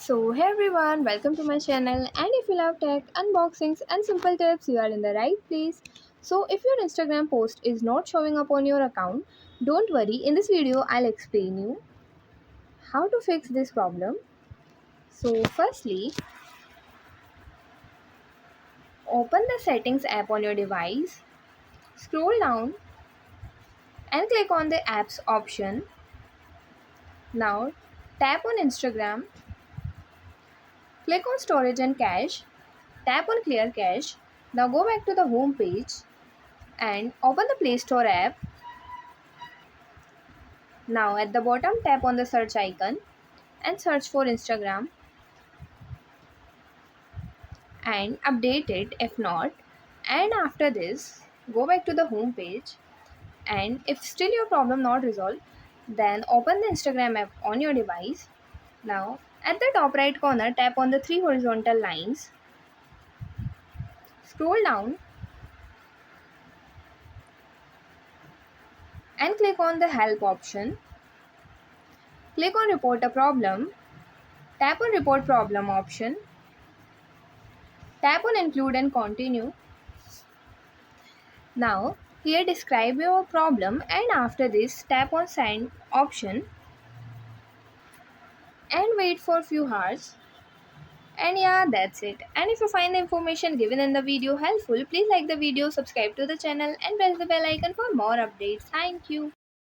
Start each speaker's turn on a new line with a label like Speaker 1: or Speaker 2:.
Speaker 1: Hey everyone, welcome to my channel. And if you love tech, unboxings, and simple tips, you are in the right place. So, if your Instagram post is not showing up on your account, don't worry. In this video, I'll explain you how to fix this problem. Firstly, open the Settings app on your device, scroll down, and click on the Apps option. Now, tap on Instagram, click on Storage and Cache, tap on Clear Cache. Now, go back to the home page and open the Play Store app. Now at the bottom, tap on the search icon and search for Instagram and update it if not. And after this, go back to the home page, and if still your problem not resolved, then open the Instagram app on your device. Now at the top right corner, tap on the three horizontal lines, scroll down and click on the help option. Click on report a problem, tap on report problem option, tap on include and continue. Now, here describe your problem, and after this tap on send option and wait for few hours. And yeah, that's it. And if you find the information given in the video helpful, please like the video, subscribe to the channel and press the bell icon for more updates. Thank you.